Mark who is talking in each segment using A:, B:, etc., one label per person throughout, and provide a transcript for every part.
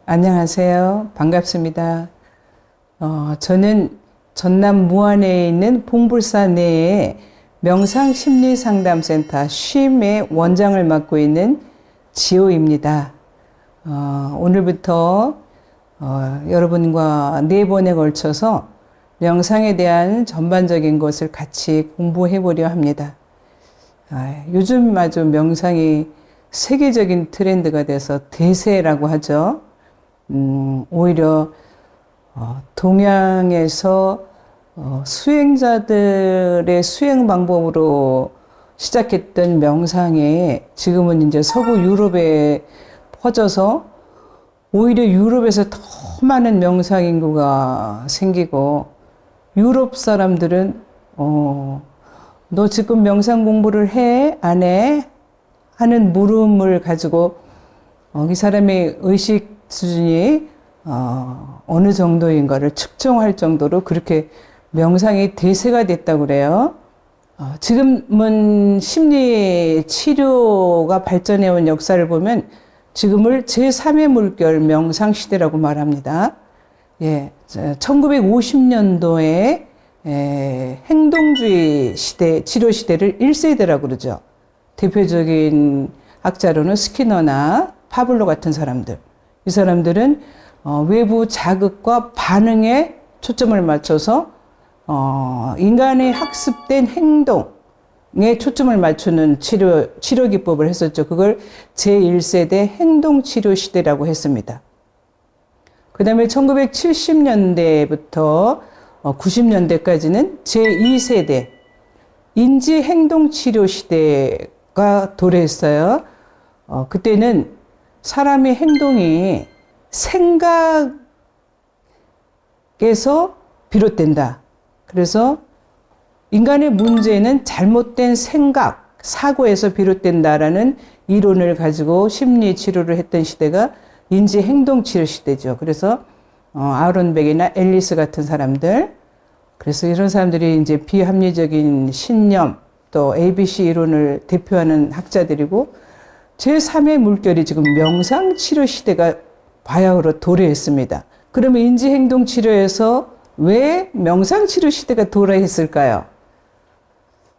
A: 안녕하세요. 반갑습니다. 저는 전남 무안에 있는 봉불사 내에 명상심리상담센터 쉼의 원장을 맡고 있는 지호입니다. 오늘부터 여러분과 4번에 걸쳐서 명상에 대한 전반적인 것을 같이 공부해 보려 합니다. 요즘 아주 명상이 세계적인 트렌드가 돼서 대세라고 하죠. 오히려 동양에서 수행자들의 수행 방법으로 시작했던 명상이 지금은 이제 서구 유럽에 퍼져서 오히려 유럽에서 더 많은 명상 인구가 생기고, 유럽 사람들은 너 지금 명상 공부를 해? 안 해? 하는 물음을 가지고 이 사람의 의식 수준이 어느 정도인가를 측정할 정도로 그렇게 명상이 대세가 됐다고 그래요. 지금은 심리 치료가 발전해 온 역사를 보면 지금을 제3의 물결 명상 시대라고 말합니다. 1950년도에 행동주의 시대, 치료 시대를 1세대라고 그러죠. 대표적인 학자로는 스키너나 파블로 같은 사람들. 이 사람들은 외부 자극과 반응에 초점을 맞춰서 인간의 학습된 행동에 초점을 맞추는 치료 기법을 했었죠. 그걸 제1세대 행동치료 시대라고 했습니다. 그 다음에 1970년대부터 90년대까지는 제2세대 인지행동치료 시대가 도래했어요. 그때는 사람의 행동이 생각에서 비롯된다. 그래서 인간의 문제는 잘못된 생각, 사고에서 비롯된다라는 이론을 가지고 심리 치료를 했던 시대가 인지행동치료 시대죠. 그래서 아론 백이나 앨리스 같은 사람들, 그래서 이런 사람들이 이제 비합리적인 신념 또 ABC 이론을 대표하는 학자들이고, 제3의 물결이 지금 명상치료 시대가 바야흐로 도래했습니다. 그러면 인지행동치료에서 왜 명상치료 시대가 도래했을까요?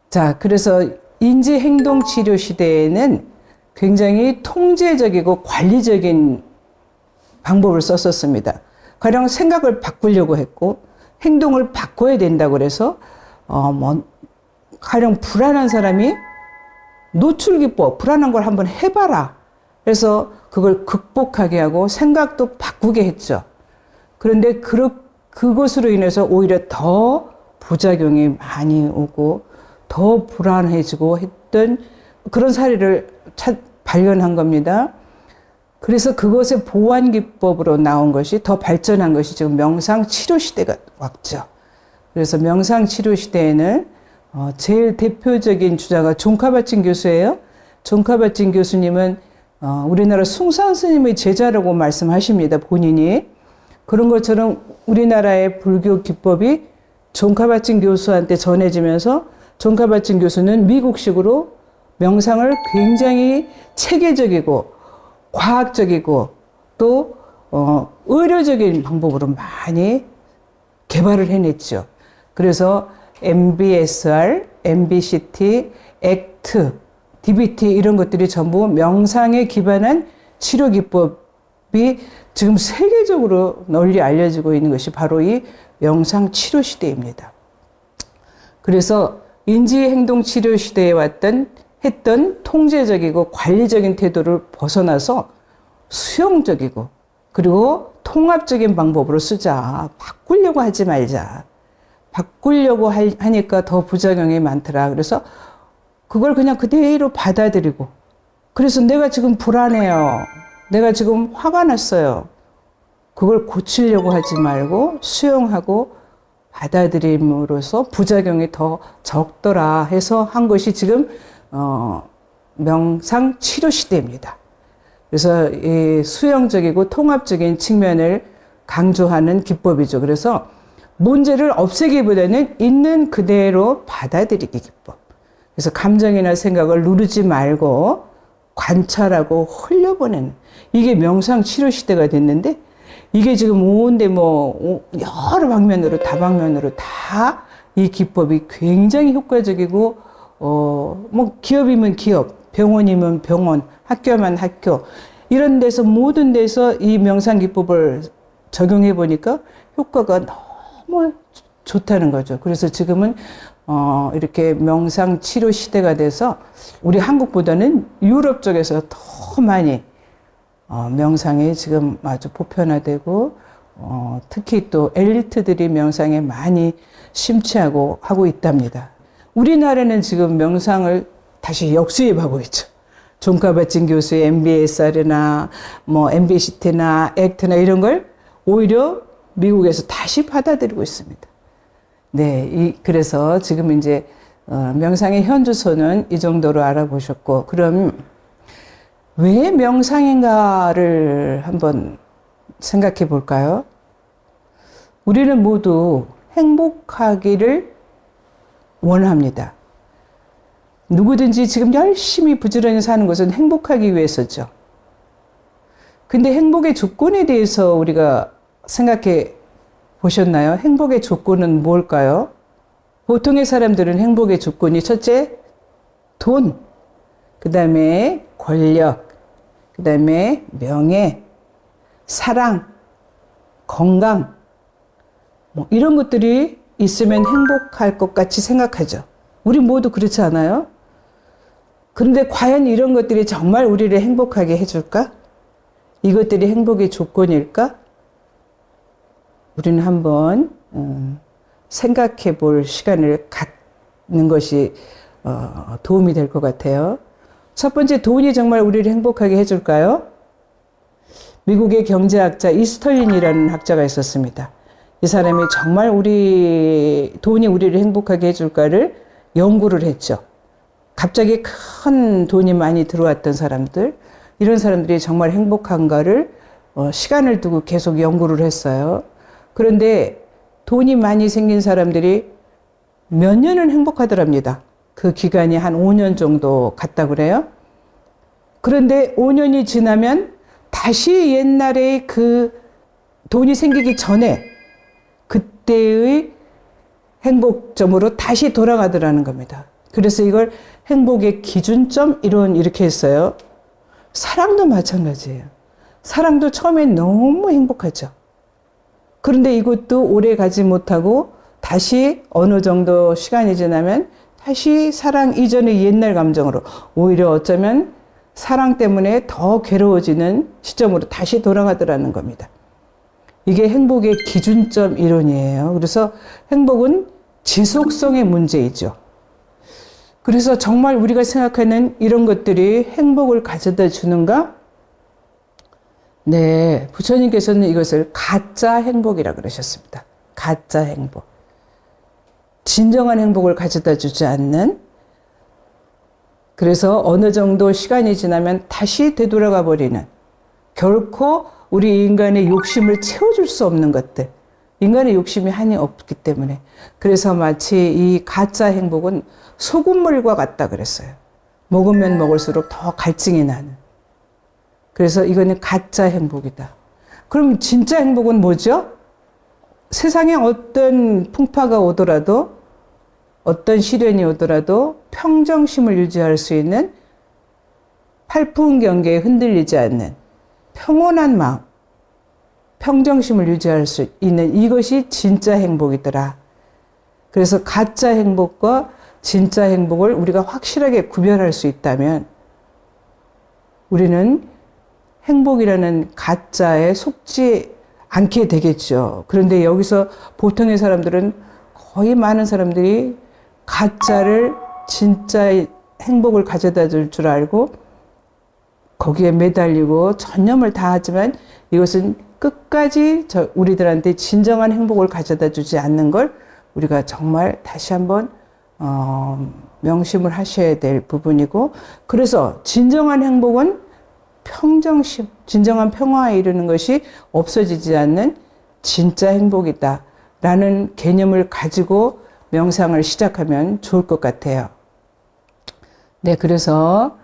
A: 자, 그래서 인지행동치료 시대에는 굉장히 통제적이고 관리적인 방법을 썼었습니다. 가령 생각을 바꾸려고 했고, 행동을 바꿔야 된다고 그래서, 가령 불안한 사람이 노출기법, 불안한 걸 한번 해봐라. 그래서 그걸 극복하게 하고 생각도 바꾸게 했죠. 그런데 그것으로 인해서 오히려 더 부작용이 많이 오고 더 불안해지고 했던 그런 사례를 발견한 겁니다. 그래서 그것의 보완 기법으로 나온 것이, 더 발전한 것이 지금 명상 치료 시대가 왔죠. 그래서 명상 치료 시대에는 제일 대표적인 주자가 존 카bat-진 교수예요. 존 카bat-진 교수님은 우리나라 숭산 스님의 제자라고 말씀하십니다. 본인이. 그런 것처럼 우리나라의 불교 기법이 존 카bat-진 교수한테 전해지면서 존 카bat-진 교수는 미국식으로 명상을 굉장히 체계적이고 과학적이고 또 의료적인 방법으로 많이 개발을 해냈죠. 그래서 MBSR, MBCT, ACT, DBT 이런 것들이 전부 명상에 기반한 치료 기법이 지금 세계적으로 널리 알려지고 있는 것이 바로 이 명상 치료 시대입니다. 그래서 인지행동치료 시대에 했던 통제적이고 관리적인 태도를 벗어나서 수용적이고 그리고 통합적인 방법으로 쓰자. 바꾸려고 하지 말자. 바꾸려고 하니까 더 부작용이 많더라. 그래서 그걸 그냥 그대로 받아들이고, 그래서 내가 지금 불안해요. 내가 지금 화가 났어요. 그걸 고치려고 하지 말고 수용하고 받아들임으로써 부작용이 더 적더라 해서 한 것이 지금 명상 치료 시대입니다. 그래서 이 수용적이고 통합적인 측면을 강조하는 기법이죠. 그래서 문제를 없애기보다는 있는 그대로 받아들이기 기법. 그래서 감정이나 생각을 누르지 말고 관찰하고 흘려보내는 이게 명상 치료 시대가 됐는데 이게 지금 온데 뭐 여러 방면으로 다방면으로 다 이 기법이 굉장히 효과적이고 뭐 기업이면 기업, 병원이면 병원, 학교면 학교 이런 데서 모든 데서 이 명상 기법을 적용해 보니까 효과가 너무 좋다는 거죠. 그래서 지금은 이렇게 명상 치료 시대가 돼서 우리 한국보다는 유럽 쪽에서 더 많이 명상이 지금 아주 보편화되고 특히 또 엘리트들이 명상에 많이 심취하고 하고 있답니다. 우리나라는 지금 명상을 다시 역수입하고 있죠. 존 카bat-진 교수의 MBSR이나 뭐 MBCT나 액트나 이런 걸 오히려 미국에서 다시 받아들이고 있습니다. 네, 그래서 지금 이제 명상의 현주소는 이 정도로 알아보셨고, 그럼 왜 명상인가를 한번 생각해 볼까요? 우리는 모두 행복하기를 원합니다. 누구든지 지금 열심히 부지런히 사는 것은 행복하기 위해서죠. 근데 행복의 조건에 대해서 우리가 생각해 보셨나요? 행복의 조건은 뭘까요? 보통의 사람들은 행복의 조건이 첫째, 돈, 그 다음에 권력, 그 다음에 명예, 사랑, 건강, 뭐 이런 것들이 있으면 행복할 것 같이 생각하죠. 우리 모두 그렇지 않아요? 그런데 과연 이런 것들이 정말 우리를 행복하게 해줄까? 이것들이 행복의 조건일까? 우리는 한번 생각해 볼 시간을 갖는 것이 도움이 될 것 같아요. 첫 번째, 돈이 정말 우리를 행복하게 해줄까요? 미국의 경제학자 이스털린이라는 학자가 있었습니다. 이 사람이 정말 돈이 우리를 행복하게 해줄까를 연구를 했죠. 갑자기 큰 돈이 많이 들어왔던 사람들, 이런 사람들이 정말 행복한가를 시간을 두고 계속 연구를 했어요. 그런데 돈이 많이 생긴 사람들이 몇 년은 행복하더랍니다. 그 기간이 한 5년 정도 갔다 그래요. 그런데 5년이 지나면 다시 옛날에 그 돈이 생기기 전에 그때의 행복점으로 다시 돌아가더라는 겁니다. 그래서 이걸 행복의 기준점 이렇게 했어요. 사랑도 마찬가지예요. 사랑도 처음엔 너무 행복하죠. 그런데 이것도 오래 가지 못하고 다시 어느 정도 시간이 지나면 다시 사랑 이전의 옛날 감정으로, 오히려 어쩌면 사랑 때문에 더 괴로워지는 시점으로 다시 돌아가더라는 겁니다. 이게 행복의 기준점 이론이에요. 그래서 행복은 지속성의 문제이죠. 그래서 정말 우리가 생각하는 이런 것들이 행복을 가져다 주는가? 네, 부처님께서는 이것을 가짜 행복이라 그러셨습니다. 가짜 행복. 진정한 행복을 가져다 주지 않는, 그래서 어느 정도 시간이 지나면 다시 되돌아가 버리는, 결코 우리 인간의 욕심을 채워줄 수 없는 것들. 인간의 욕심이 한이 없기 때문에. 그래서 마치 이 가짜 행복은 소금물과 같다 그랬어요. 먹으면 먹을수록 더 갈증이 나는. 그래서 이거는 가짜 행복이다. 그럼 진짜 행복은 뭐죠? 세상에 어떤 풍파가 오더라도, 어떤 시련이 오더라도 평정심을 유지할 수 있는, 팔풍경계에 흔들리지 않는 평온한 마음, 평정심을 유지할 수 있는, 이것이 진짜 행복이더라. 그래서 가짜 행복과 진짜 행복을 우리가 확실하게 구별할 수 있다면 우리는 행복이라는 가짜에 속지 않게 되겠죠. 그런데 여기서 보통의 사람들은, 거의 많은 사람들이 가짜를 진짜의 행복을 가져다 줄 줄 알고 거기에 매달리고 전념을 다하지만 이것은 끝까지 우리들한테 진정한 행복을 가져다 주지 않는 걸 우리가 정말 다시 한번 명심을 하셔야 될 부분이고, 그래서 진정한 행복은 평정심, 진정한 평화에 이르는 것이 없어지지 않는 진짜 행복이다 라는 개념을 가지고 명상을 시작하면 좋을 것 같아요. 네, 그래서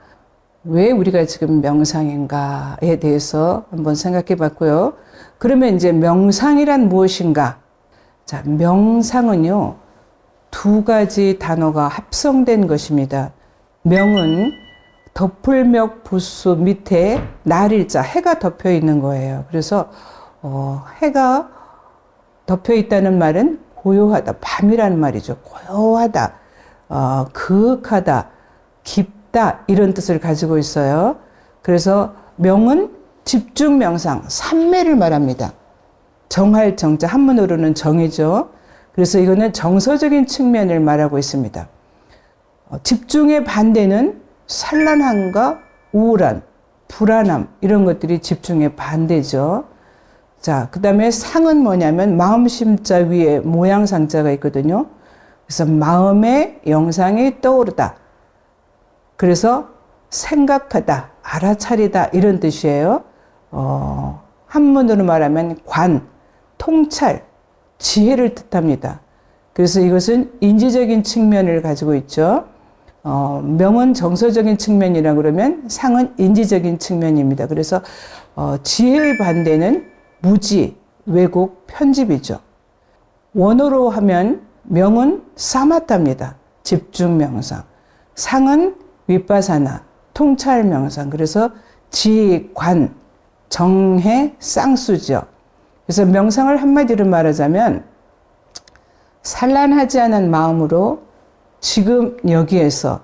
A: 왜 우리가 지금 명상인가에 대해서 한번 생각해 봤고요. 그러면 이제 명상이란 무엇인가? 자, 명상은요, 두 가지 단어가 합성된 것입니다. 명은 덮을멱 부수 밑에 날일자, 해가 덮여 있는 거예요. 그래서 해가 덮여 있다는 말은 고요하다, 밤이라는 말이죠. 고요하다, 그윽하다, 깊다, 이런 뜻을 가지고 있어요. 그래서 명은 집중 명상, 삼매를 말합니다. 정할 정자, 한문으로는 정이죠. 그래서 이거는 정서적인 측면을 말하고 있습니다. 집중의 반대는 산란함과 우울함, 불안함, 이런 것들이 집중의 반대죠. 자, 그 다음에 상은 뭐냐면 마음심자 위에 모양상자가 있거든요. 그래서 마음의 영상이 떠오르다. 그래서 생각하다, 알아차리다, 이런 뜻이에요. 한문으로 말하면 관, 통찰, 지혜를 뜻합니다. 그래서 이것은 인지적인 측면을 가지고 있죠. 명은 정서적인 측면이라 그러면 상은 인지적인 측면입니다. 그래서 지혜의 반대는 무지, 왜곡, 편집이죠. 원어로 하면 명은 사마타입니다. 집중 명상. 상은 윗바사나, 통찰 명상. 그래서 지, 관, 정해, 쌍수죠. 그래서 명상을 한마디로 말하자면 산란하지 않은 마음으로 지금 여기에서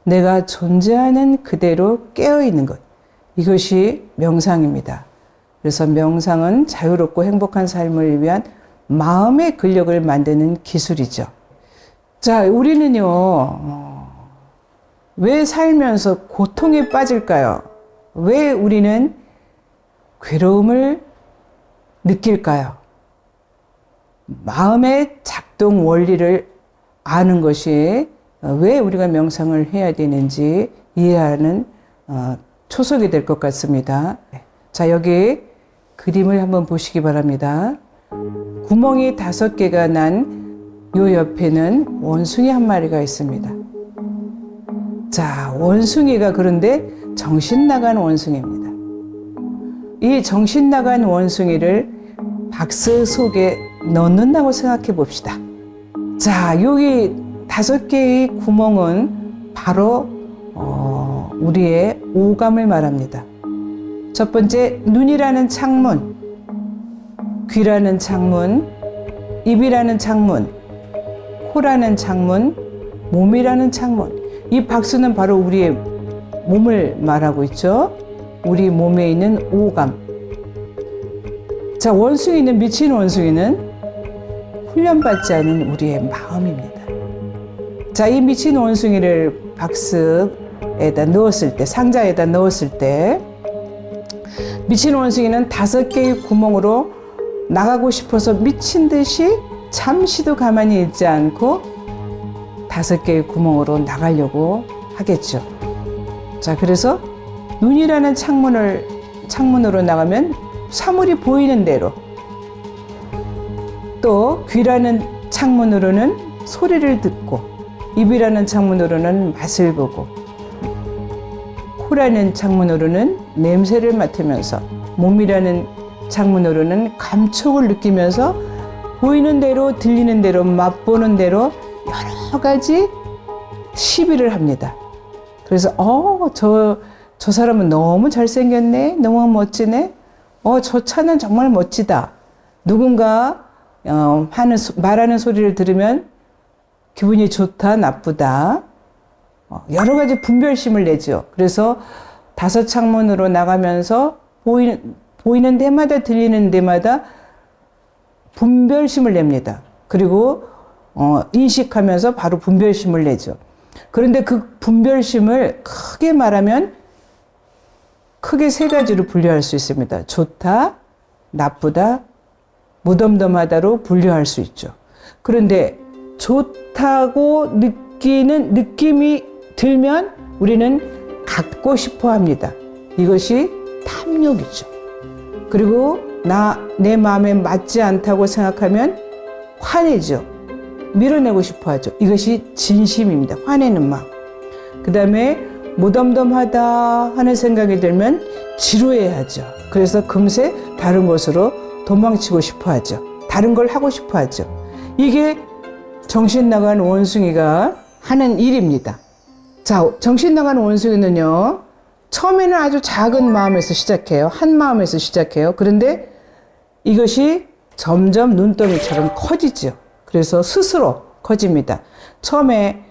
A: 내가 존재하는 그대로 깨어있는 것. 이것이 명상입니다. 그래서 명상은 자유롭고 행복한 삶을 위한 마음의 근력을 만드는 기술이죠. 자, 우리는요, 왜 살면서 고통에 빠질까요? 왜 우리는 괴로움을 느낄까요? 마음의 작동 원리를 아는 것이 왜 우리가 명상을 해야 되는지 이해하는 초석이 될 것 같습니다. 자, 여기 그림을 한번 보시기 바랍니다. 구멍이 5개가 난 요 옆에는 원숭이 한 마리가 있습니다. 자, 원숭이가 그런데 정신 나간 원숭이입니다. 이 정신 나간 원숭이를 박스 속에 넣는다고 생각해 봅시다. 자, 여기 5개의 구멍은 바로 우리의 오감을 말합니다. 첫 번째, 눈이라는 창문, 귀라는 창문, 입이라는 창문, 코라는 창문, 몸이라는 창문. 이 박스는 바로 우리의 몸을 말하고 있죠. 우리 몸에 있는 오감. 자, 원숭이는, 미친 원숭이는 훈련받지 않은 우리의 마음입니다. 자, 이 미친 원숭이를 박스에다 넣었을 때, 상자에다 넣었을 때, 미친 원숭이는 5개의 구멍으로 나가고 싶어서 미친 듯이 잠시도 가만히 있지 않고 5개의 구멍으로 나가려고 하겠죠. 자, 그래서 눈이라는 창문으로 나가면 사물이 보이는 대로, 또 귀라는 창문으로는 소리를 듣고, 입이라는 창문으로는 맛을 보고, 코라는 창문으로는 냄새를 맡으면서, 몸이라는 창문으로는 감촉을 느끼면서 보이는 대로, 들리는 대로, 맛보는 대로 여러 가지 시비를 합니다. 그래서 저 사람은 너무 잘생겼네, 너무 멋지네, 저 차는 정말 멋지다. 누군가 말하는 소리를 들으면 기분이 좋다, 나쁘다, 여러 가지 분별심을 내죠. 그래서 5 창문으로 나가면서 보이는 데마다, 들리는 데마다 분별심을 냅니다. 그리고 인식하면서 바로 분별심을 내죠. 그런데 그 분별심을 크게 말하면 크게 3가지로 분류할 수 있습니다. 좋다, 나쁘다, 무덤덤하다로 분류할 수 있죠. 그런데 좋다고 느끼는 느낌이 들면 우리는 갖고 싶어 합니다. 이것이 탐욕이죠. 그리고 내 마음에 맞지 않다고 생각하면 화내죠. 밀어내고 싶어 하죠. 이것이 진심입니다. 화내는 마음. 그 다음에 무덤덤하다 하는 생각이 들면 지루해하죠. 그래서 금세 다른 곳으로 도망치고 싶어 하죠. 다른 걸 하고 싶어 하죠. 이게 정신 나간 원숭이가 하는 일입니다. 자, 정신 나간 원숭이는요, 처음에는 아주 작은 마음에서 시작해요. 한 마음에서 시작해요. 그런데 이것이 점점 눈더미처럼 커지죠. 그래서 스스로 커집니다. 처음에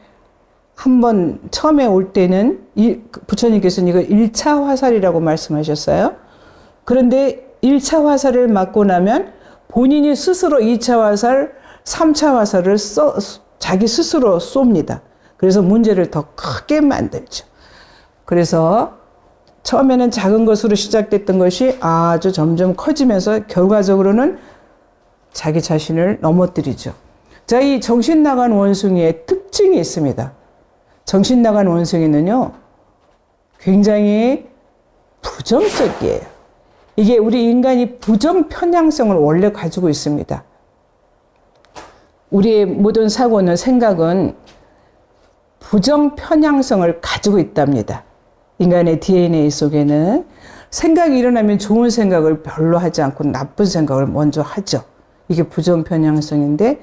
A: 올 때는 부처님께서는 이거 1차 화살이라고 말씀하셨어요. 그런데 1차 화살을 맞고 나면 본인이 스스로 2차 화살, 3차 화살을 자기 스스로 쏩니다. 그래서 문제를 더 크게 만들죠. 그래서 처음에는 작은 것으로 시작됐던 것이 아주 점점 커지면서 결과적으로는 자기 자신을 넘어뜨리죠. 자, 이 정신 나간 원숭이의 특징이 있습니다. 정신 나간 원숭이는요, 굉장히 부정적이에요. 이게 우리 인간이 부정 편향성을 원래 가지고 있습니다. 우리의 모든 사고는, 생각은 부정 편향성을 가지고 있답니다. 인간의 DNA 속에는 생각이 일어나면 좋은 생각을 별로 하지 않고 나쁜 생각을 먼저 하죠. 이게 부정 편향성인데,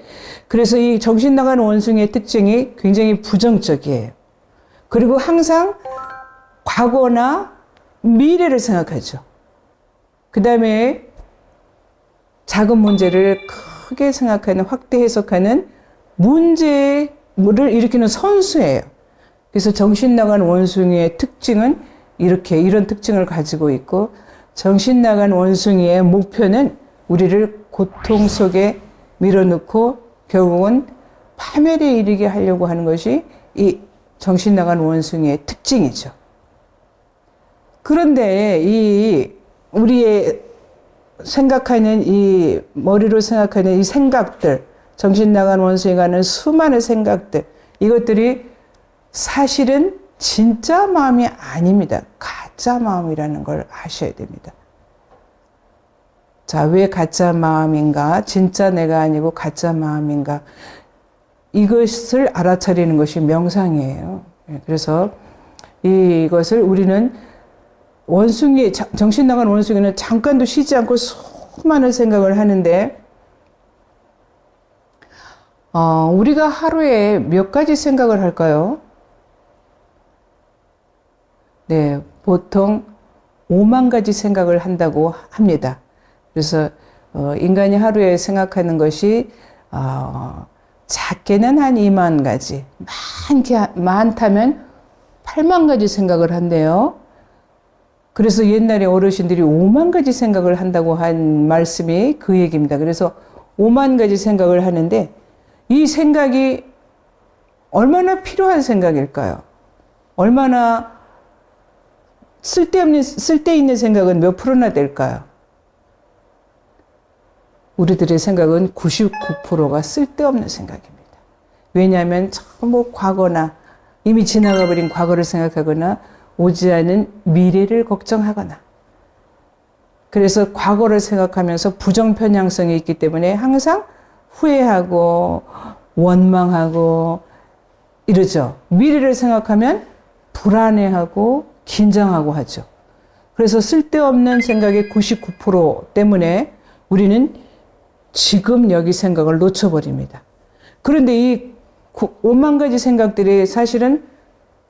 A: 그래서 이 정신 나간 원숭이의 특징이 굉장히 부정적이에요. 그리고 항상 과거나 미래를 생각하죠. 그 다음에 작은 문제를 크게 생각하는, 확대 해석하는 문제를 일으키는 선수예요. 그래서 정신 나간 원숭이의 특징은 이런 특징을 가지고 있고, 정신 나간 원숭이의 목표는 우리를 고통 속에 밀어넣고 결국은 파멸에 이르게 하려고 하는 것이 이 정신 나간 원숭이의 특징이죠. 그런데 우리의 생각하는 머리로 생각하는 이 생각들, 정신 나간 원숭이가 하는 수많은 생각들, 이것들이 사실은 진짜 마음이 아닙니다. 가짜 마음이라는 걸 아셔야 됩니다. 자, 왜 가짜 마음인가? 진짜 내가 아니고 가짜 마음인가? 이것을 알아차리는 것이 명상이에요. 그래서 이것을 우리는 정신 나간 원숭이는 잠깐도 쉬지 않고 수많은 생각을 하는데, 우리가 하루에 몇 가지 생각을 할까요? 네, 보통 5만 가지 생각을 한다고 합니다. 그래서 인간이 하루에 생각하는 것이 작게는 한 2만 가지, 많다면 8만 가지 생각을 한대요. 그래서 옛날에 어르신들이 5만 가지 생각을 한다고 한 말씀이 그 얘기입니다. 그래서 5만 가지 생각을 하는데, 이 생각이 얼마나 필요한 생각일까요? 얼마나 쓸데 있는 생각은 몇 프로나 될까요? 우리들의 생각은 99%가 쓸데없는 생각입니다. 왜냐하면 전부 과거나 이미 지나가 버린 과거를 생각하거나 오지 않은 미래를 걱정하거나, 그래서 과거를 생각하면서 부정 편향성이 있기 때문에 항상 후회하고 원망하고 이러죠. 미래를 생각하면 불안해하고 긴장하고 하죠. 그래서 쓸데없는 생각의 99% 때문에 우리는 지금 여기 생각을 놓쳐버립니다. 그런데 이 5만 가지 생각들이 사실은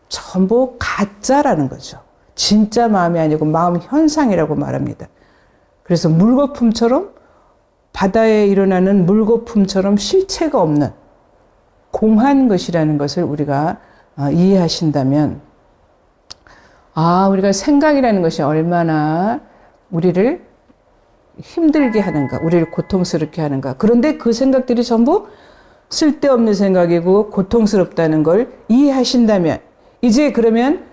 A: 전부 가짜라는 거죠. 진짜 마음이 아니고 마음 현상이라고 말합니다. 그래서 물거품처럼, 바다에 일어나는 물거품처럼 실체가 없는 공한 것이라는 것을 우리가 이해하신다면, 우리가 생각이라는 것이 얼마나 우리를 힘들게 하는가, 우리를 고통스럽게 하는가. 그런데 그 생각들이 전부 쓸데없는 생각이고 고통스럽다는 걸 이해하신다면, 이제 그러면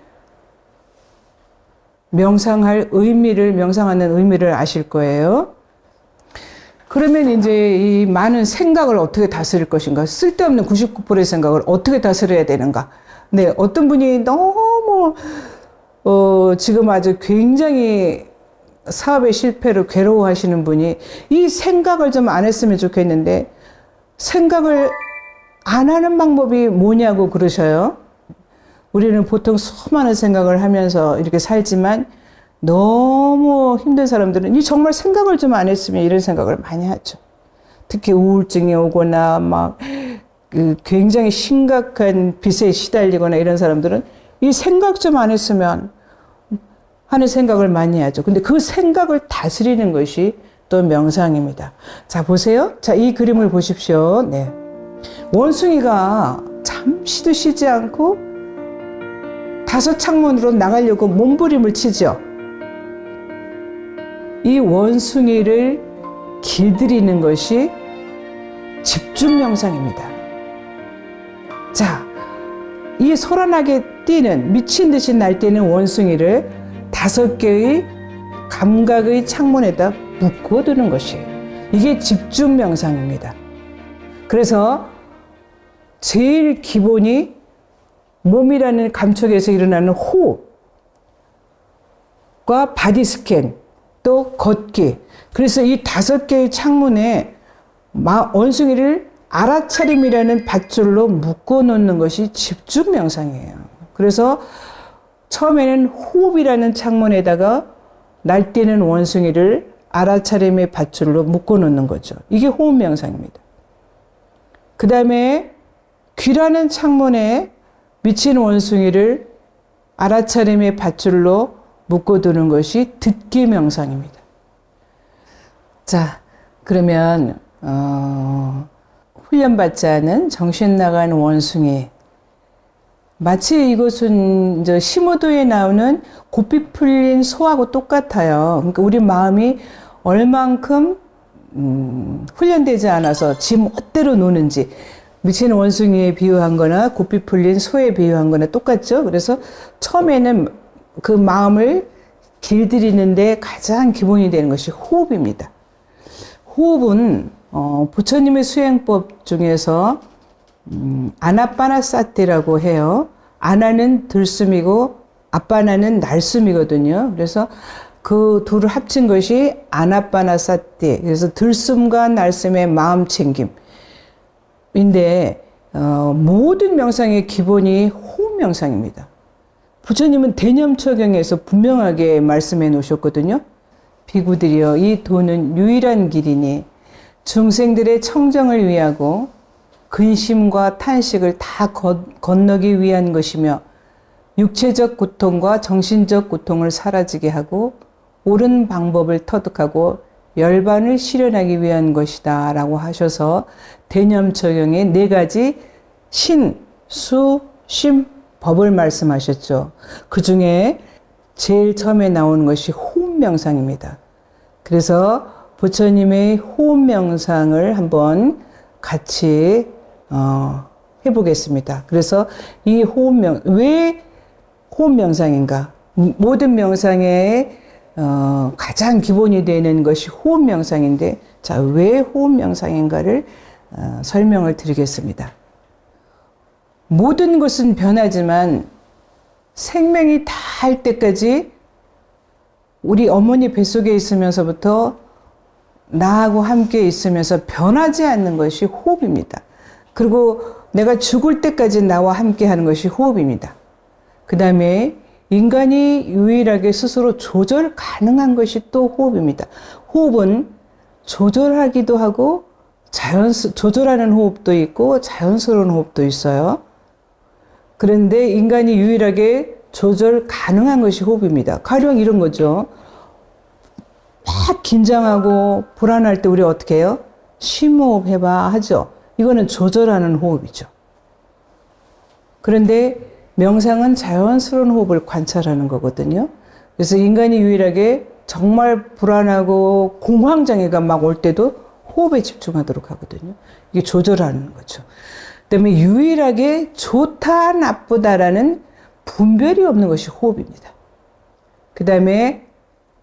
A: 명상하는 의미를 아실 거예요. 그러면 이제 이 많은 생각을 어떻게 다스릴 것인가, 쓸데없는 99%의 생각을 어떻게 다스려야 되는가. 네, 어떤 분이 너무 지금 아주 굉장히 사업의 실패로 괴로워하시는 분이 이 생각을 좀 안 했으면 우리는 보통 수많은 생각을 하면서 이렇게 살지만 너무 힘든 사람들은 이 정말 생각을 좀 안 했으면 이런 생각을 많이 하죠. 특히 우울증이 오거나 막 그 굉장히 심각한 빚에 시달리거나 이런 사람들은 이 생각 좀 안 했으면 하는 생각을 많이 하죠. 근데 그 생각을 다스리는 것이 또 명상입니다. 자, 보세요. 자, 이 그림을 보십시오. 네. 원숭이가 잠시도 쉬지 않고 5 창문으로 나가려고 몸부림을 치죠. 이 원숭이를 길들이는 것이 집중 명상입니다. 자, 이 소란하게 뛰는 미친 듯이 날뛰는 원숭이를 5개의 감각의 창문에다 묶어두는 것이 이게 집중 명상입니다. 그래서 제일 기본이 몸이라는 감촉에서 일어나는 호흡과 바디 스캔 또 걷기. 그래서 이 5개의 창문에 원숭이를 알아차림이라는 밧줄로 묶어 놓는 것이 집중 명상이에요. 그래서 처음에는 호흡이라는 창문에다가 날뛰는 원숭이를 알아차림의 밧줄로 묶어 놓는 거죠. 이게 호흡 명상입니다. 그 다음에 귀라는 창문에 미친 원숭이를 알아차림의 밧줄로 묶어두는 것이 듣기 명상입니다. 자, 그러면 훈련받지 않은 정신 나간 원숭이, 마치 이것은 이제 시무도에 나오는 고삐 풀린 소하고 똑같아요. 그러니까 우리 마음이 얼만큼 훈련되지 않아서 지 멋대로 노는지, 미친 원숭이에 비유한 거나 고삐 풀린 소에 비유한 거나 똑같죠. 그래서 처음에는 그 마음을 길들이는데 가장 기본이 되는 것이 호흡입니다. 호흡은 부처님의 수행법 중에서 아나빠나사티라고 해요. 아나는 들숨이고 아빠나는 날숨이거든요. 그래서 그 둘을 합친 것이 아나빠나사티. 그래서 들숨과 날숨의 마음 챙김인데 모든 명상의 기본이 호흡 명상입니다. 부처님은 대념처경에서 분명하게 말씀해 놓으셨거든요. 비구들이여, 이 도는 유일한 길이니 중생들의 청정을 위하고 근심과 탄식을 다 건너기 위한 것이며 육체적 고통과 정신적 고통을 사라지게 하고 옳은 방법을 터득하고 열반을 실현하기 위한 것이다 라고 하셔서 대념처경의 4가지 신, 수, 심, 법을 말씀하셨죠. 그 중에 제일 처음에 나오는 것이 호흡 명상입니다. 그래서 부처님의 호흡 명상을 한번 같이 해보겠습니다. 그래서 이 왜 호흡 명상인가? 모든 명상의 가장 기본이 되는 것이 호흡 명상인데, 자, 왜 호흡 명상인가를 설명을 드리겠습니다. 모든 것은 변하지만 생명이 닿을 때까지 우리 어머니 뱃속에 있으면서부터 나하고 함께 있으면서 변하지 않는 것이 호흡입니다. 그리고 내가 죽을 때까지 나와 함께 하는 것이 호흡입니다. 그 다음에 인간이 유일하게 스스로 조절 가능한 것이 또 호흡입니다. 호흡은 조절하기도 하고 조절하는 호흡도 있고 자연스러운 호흡도 있어요. 그런데 인간이 유일하게 조절 가능한 것이 호흡입니다. 가령 이런 거죠. 막 긴장하고 불안할 때 우리 어떻게 해요? 심호흡 해봐 하죠. 이거는 조절하는 호흡이죠. 그런데 명상은 자연스러운 호흡을 관찰하는 거거든요. 그래서 인간이 유일하게 정말 불안하고 공황장애가 막 올 때도 호흡에 집중하도록 하거든요. 이게 조절하는 거죠. 그다음에 유일하게 좋다 나쁘다라는 분별이 없는 것이 호흡입니다. 그 다음에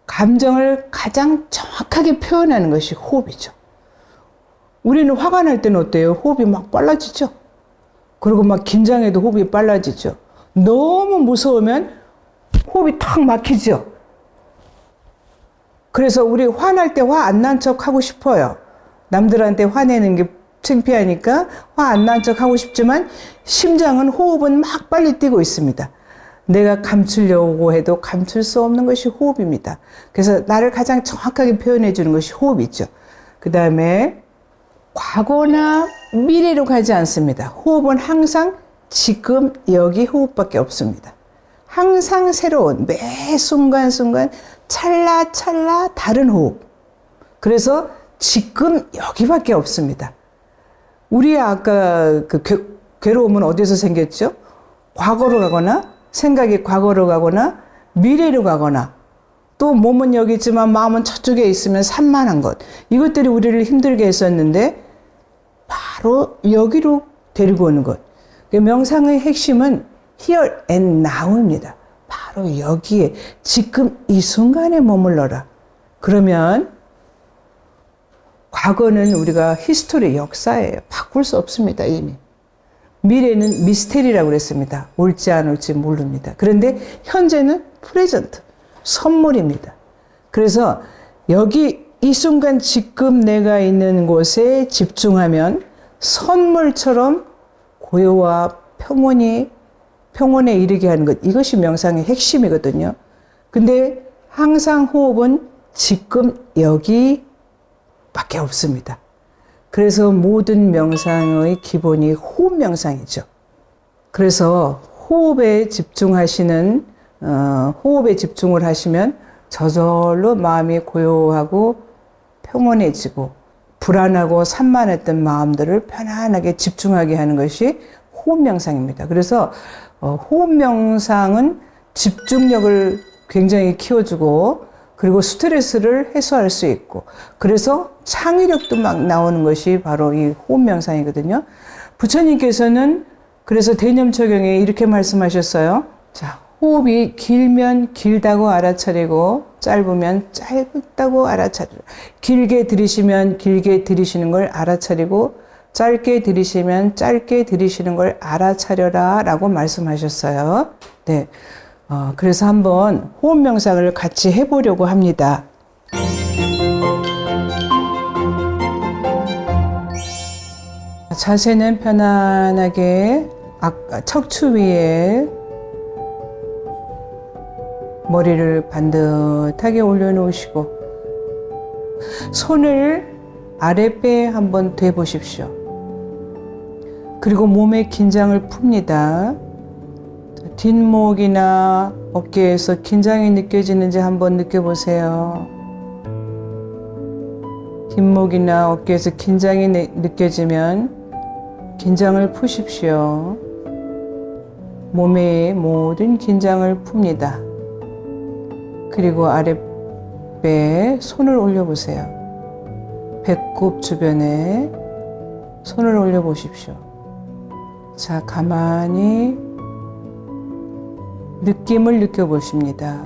A: 감정을 가장 정확하게 표현하는 것이 호흡이죠. 우리는 화가 날 때는 어때요? 호흡이 막 빨라지죠. 그리고 막 긴장해도 호흡이 빨라지죠. 너무 무서우면 호흡이 탁 막히죠. 그래서 우리 화날 때 화 안 난 척 하고 싶어요. 남들한테 화내는 게 창피하니까 화 안 난 척 하고 싶지만 심장은 호흡은 막 빨리 뛰고 있습니다. 내가 감추려고 해도 감출 수 없는 것이 호흡입니다. 그래서 나를 가장 정확하게 표현해 주는 것이 호흡이죠. 그 다음에 과거나 미래로 가지 않습니다. 호흡은 항상 지금 여기 호흡밖에 없습니다. 항상 새로운 매 순간순간 찰나찰나 다른 호흡. 그래서 지금 여기밖에 없습니다. 우리 아까 그 괴로움은 어디서 생겼죠? 과거로 가거나 생각이 과거로 가거나 미래로 가거나 또 몸은 여기 있지만 마음은 저쪽에 있으면 산만한 것. 이것들이 우리를 힘들게 했었는데 바로 여기로 데리고 오는 것. 명상의 핵심은 here and now입니다. 바로 여기에 지금 이 순간에 머물러라. 그러면 과거는 우리가 히스토리 역사예요. 바꿀 수 없습니다. 이미. 미래는 미스테리라고 그랬습니다. 올지 안 올지 모릅니다. 그런데 현재는 프레젠트, 선물입니다. 그래서 여기 이 순간 지금 내가 있는 곳에 집중하면 선물처럼 고요와 평온에 이르게 하는 것. 이것이 명상의 핵심이거든요. 근데 항상 호흡은 지금 여기밖에 없습니다. 그래서 모든 명상의 기본이 호흡 명상이죠. 그래서 호흡에 집중을 하시면 저절로 마음이 고요하고 평온해지고 불안하고 산만했던 마음들을 편안하게 집중하게 하는 것이 호흡 명상입니다. 그래서 호흡 명상은 집중력을 굉장히 키워주고 그리고 스트레스를 해소할 수 있고 그래서 창의력도 막 나오는 것이 바로 이 호흡 명상이거든요. 부처님께서는 그래서 대념초경에 이렇게 말씀하셨어요. 자, 호흡이 길면 길다고 알아차리고 짧으면 짧다고 알아차리고 길게 들이쉬면 길게 들이쉬는 걸 알아차리고 짧게 들이쉬면 짧게 들이쉬는 걸 알아차려라 라고 말씀하셨어요. 네. 그래서 한번 호흡 명상을 같이 해보려고 합니다. 자세는 편안하게 척추 위에 머리를 반듯하게 올려놓으시고 손을 아랫배에 한번 대보십시오. 그리고 몸의 긴장을 풉니다. 뒷목이나 어깨에서 긴장이 느껴지는지 한번 느껴보세요. 뒷목이나 어깨에서 긴장이 느껴지면 긴장을 푸십시오. 몸의 모든 긴장을 풉니다. 그리고 아랫배에 손을 올려보세요. 배꼽 주변에 손을 올려보십시오. 자, 가만히 느낌을 느껴보십니다.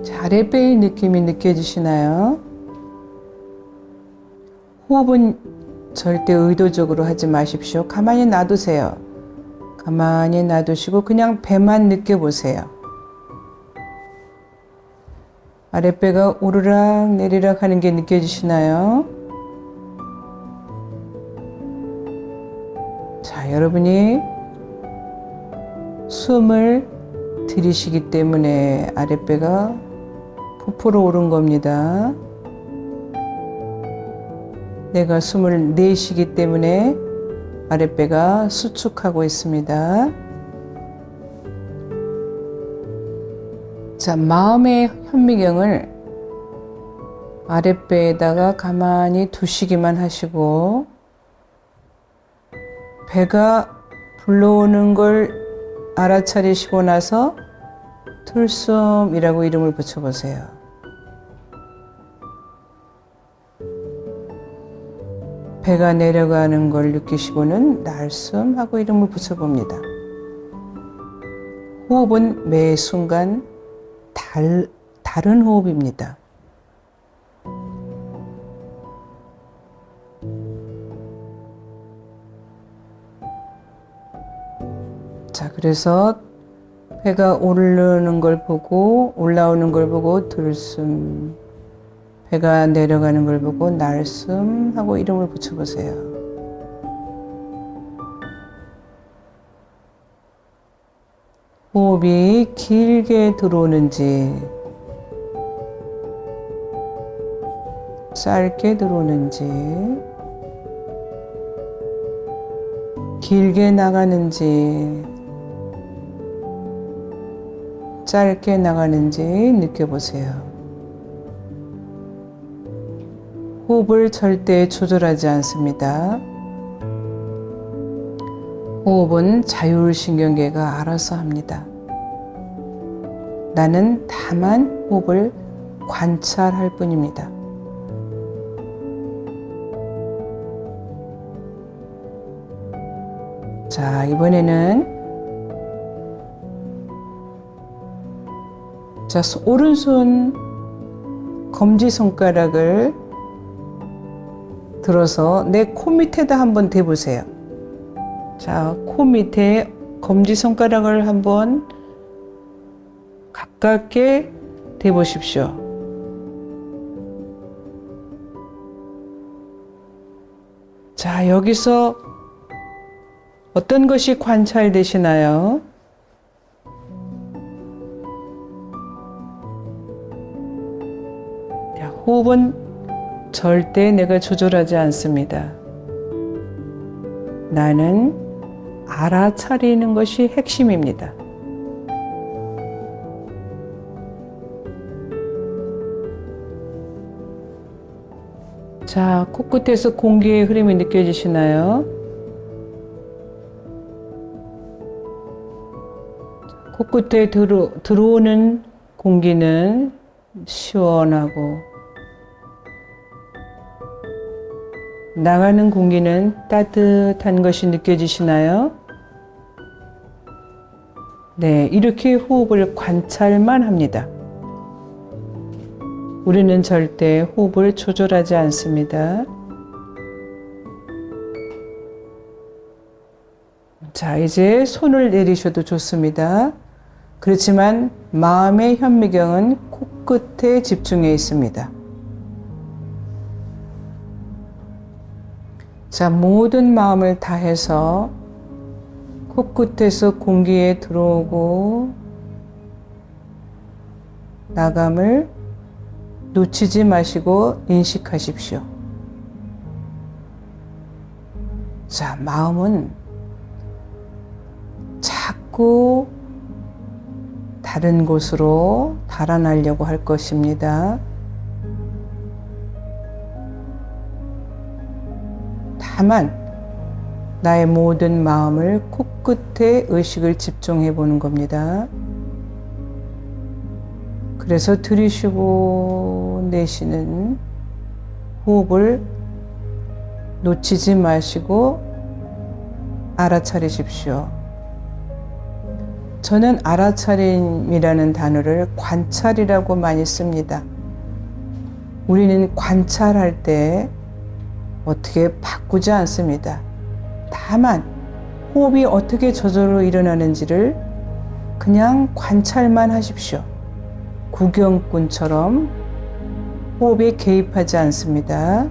A: 자, 아랫배의 느낌이 느껴지시나요? 호흡은 절대 의도적으로 하지 마십시오. 가만히 놔두세요. 가만히 놔두시고 그냥 배만 느껴보세요. 아랫배가 오르락 내리락 하는 게 느껴지시나요? 자, 여러분이 숨을 들이쉬기 때문에 아랫배가 부풀어 오른 겁니다. 내가 숨을 내쉬기 때문에 아랫배가 수축하고 있습니다. 자, 마음의 현미경을 아랫배에다가 가만히 두시기만 하시고 배가 불러오는 걸 알아차리시고 나서 들숨이라고 이름을 붙여보세요. 배가 내려가는 걸 느끼시고는 날숨하고 이름을 붙여봅니다. 호흡은 매 순간 다른 호흡입니다. 자, 그래서 배가 오르는 걸 보고 올라오는 걸 보고 들숨, 배가 내려가는 걸 보고 날숨 하고 이름을 붙여보세요. 호흡이 길게 들어오는지 짧게 들어오는지 길게 나가는지 짧게 나가는지 느껴보세요. 호흡을 절대 조절하지 않습니다. 호흡은 자율신경계가 알아서 합니다. 나는 다만 호흡을 관찰할 뿐입니다. 자, 이번에는 오른손 검지손가락을 들어서 내 코 밑에다 한번 대보세요. 자, 코 밑에 검지손가락을 한번 가깝게 대보십시오. 자, 여기서 어떤 것이 관찰되시나요? 자, 호흡은 절대 내가 조절하지 않습니다. 나는 알아차리는 것이 핵심입니다. 자, 코끝에서 공기의 흐름이 느껴지시나요? 코끝에 들어오는 공기는 시원하고 나가는 공기는 따뜻한 것이 느껴지시나요? 네, 이렇게 호흡을 관찰만 합니다. 우리는 절대 호흡을 조절하지 않습니다. 자, 이제 손을 내리셔도 좋습니다. 그렇지만 마음의 현미경은 코끝에 집중해 있습니다. 자, 모든 마음을 다해서 코끝에서 공기에 들어오고 나감을 놓치지 마시고 인식하십시오. 자, 마음은 자꾸 다른 곳으로 달아나려고 할 것입니다. 다만 나의 모든 마음을 코끝에 의식을 집중해 보는 겁니다. 그래서 들이쉬고 내쉬는 호흡을 놓치지 마시고 알아차리십시오. 저는 알아차림이라는 단어를 관찰이라고 많이 씁니다. 우리는 관찰할 때 어떻게 바꾸지 않습니다. 다만 호흡이 어떻게 저절로 일어나는지를 그냥 관찰만 하십시오. 구경꾼처럼 호흡에 개입하지 않습니다.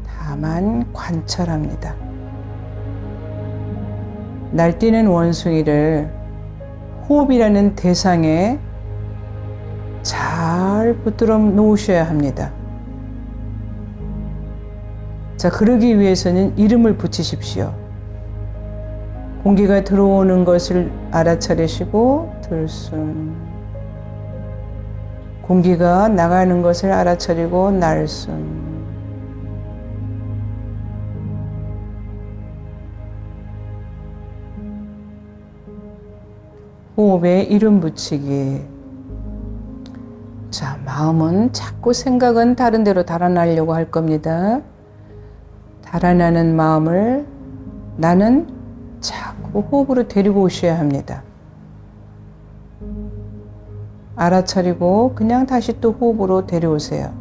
A: 다만 관찰합니다. 날뛰는 원숭이를 호흡이라는 대상에 잘 붙들어 놓으셔야 합니다. 자, 그러기 위해서는 이름을 붙이십시오. 공기가 들어오는 것을 알아차리시고 들숨, 공기가 나가는 것을 알아차리고 날숨. 호흡에 이름 붙이기. 자, 마음은 자꾸 생각은 다른 데로 달아나려고 할 겁니다. 달아나는 마음을 나는 자꾸 호흡으로 데리고 오셔야 합니다. 알아차리고 그냥 다시 또 호흡으로 데려오세요.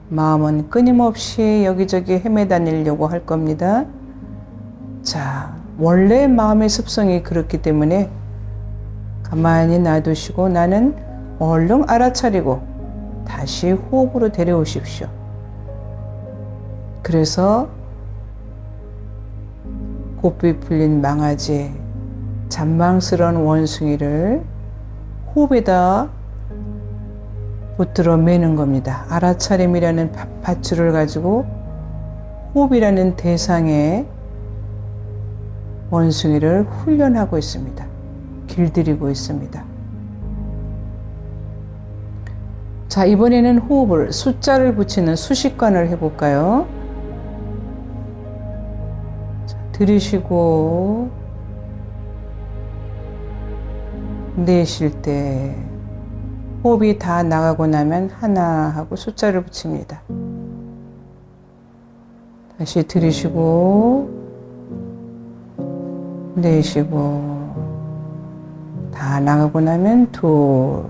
A: 마음은 끊임없이 여기저기 헤매다니려고 할 겁니다. 자, 원래 마음의 습성이 그렇기 때문에 가만히 놔두시고 나는 얼른 알아차리고 다시 호흡으로 데려오십시오. 그래서 고삐 풀린 망아지, 잔망스러운 원숭이를 호흡에다 붙들어 매는 겁니다. 알아차림이라는 밧줄을 가지고 호흡이라는 대상의 원숭이를 훈련하고 있습니다. 길들이고 있습니다. 자, 이번에는 호흡을 숫자를 붙이는 수식관을 해볼까요? 자, 들이쉬고 내쉴 때 호흡이 다 나가고 나면 하나 하고 숫자를 붙입니다. 다시 들이쉬고 내쉬고 다 나가고 나면 둘,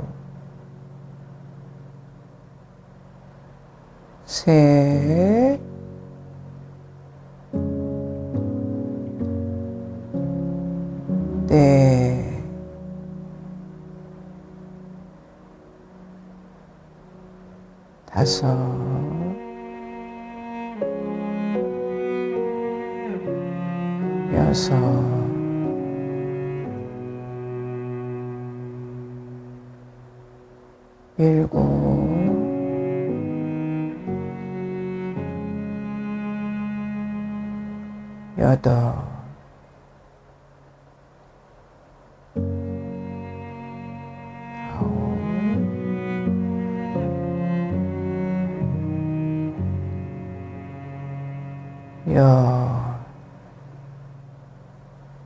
A: 셋, 넷, 다섯, 여섯, 일곱, 여덟, 아홉, 열.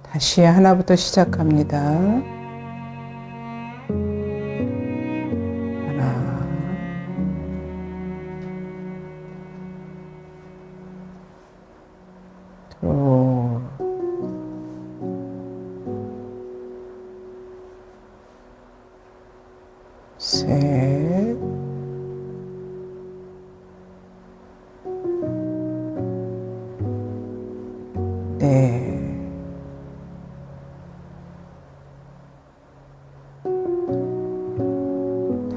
A: 다시 하나부터 시작합니다. 하나, 둘, 셋, 넷,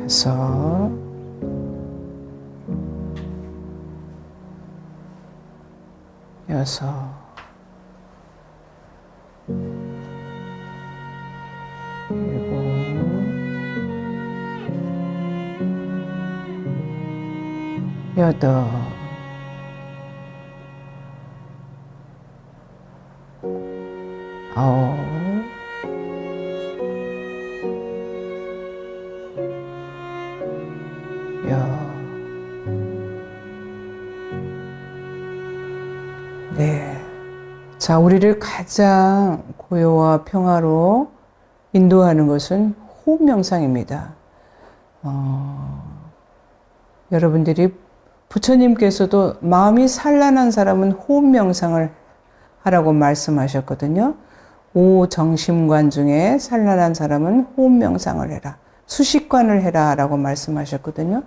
A: 다섯, 여섯, 일곱, 여덟, 아홉, 열. 네. 자, 우리를 가장 고요와 평화로 인도하는 것은 호흡 명상입니다. 여러분들이 부처님께서도 마음이 산란한 사람은 호흡 명상을 하라고 말씀하셨거든요. 오정심관 중에 산란한 사람은 호흡 명상을 해라. 수식관을 해라 라고 말씀하셨거든요.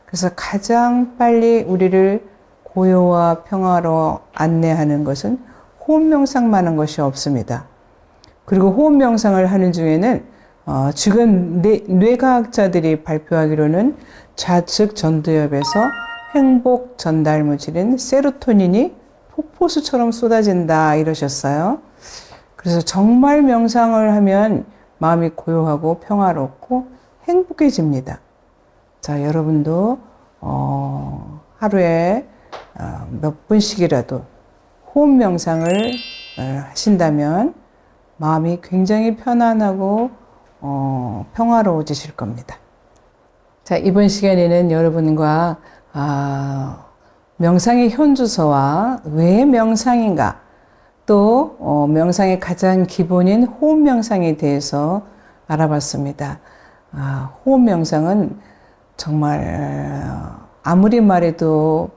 A: 그래서 가장 빨리 우리를 고요와 평화로 안내하는 것은 호흡 명상만 하는 것이 없습니다. 그리고 호흡 명상을 하는 중에는 지금 뇌과학자들이 발표하기로는 좌측 전두엽에서 행복 전달 물질인 세로토닌이 폭포수처럼 쏟아진다 이러셨어요. 그래서 정말 명상을 하면 마음이 고요하고 평화롭고 행복해집니다. 자, 여러분도 하루에 몇 분씩이라도 호흡 명상을 하신다면 마음이 굉장히 편안하고 평화로워지실 겁니다. 자, 이번 시간에는 여러분과 명상의 현주소와 왜 명상인가, 또 명상의 가장 기본인 호흡 명상에 대해서 알아봤습니다. 호흡 명상은 정말 아무리 말해도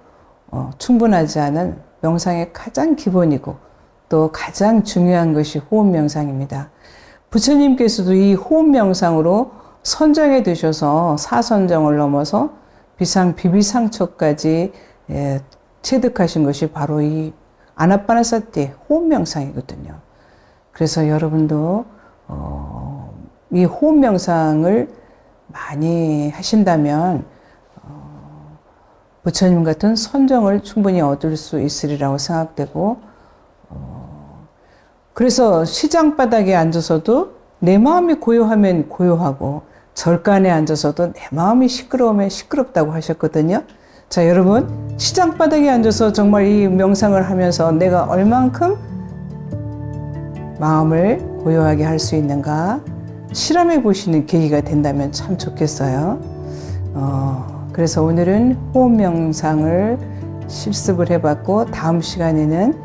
A: 충분하지 않은 명상의 가장 기본이고 또 가장 중요한 것이 호흡 명상입니다. 부처님께서도 이 호흡 명상으로 선정해 두셔서 사선정을 넘어서 비비상초까지 체득하신 것이 바로 이 아나파나사티 호흡 명상이거든요. 그래서 여러분도 이 호흡 명상을 많이 하신다면 부처님 같은 선정을 충분히 얻을 수 있으리라고 생각되고, 그래서 시장 바닥에 앉아서도 내 마음이 고요하면 고요하고 절간에 앉아서도 내 마음이 시끄러우면 시끄럽다고 하셨거든요. 자, 여러분, 시장 바닥에 앉아서 정말 이 명상을 하면서 내가 얼만큼 마음을 고요하게 할 수 있는가 실험해 보시는 계기가 된다면 참 좋겠어요. 그래서 오늘은 호흡 명상을 실습을 해봤고, 다음 시간에는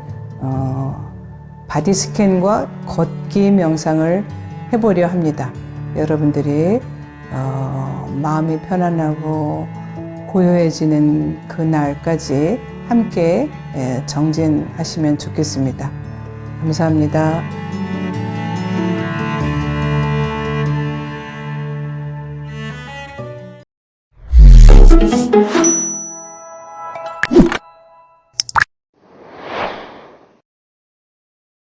A: 바디 스캔과 걷기 명상을 해보려 합니다. 여러분들이 마음이 편안하고 고요해지는 그 날까지 함께 정진하시면 좋겠습니다. 감사합니다.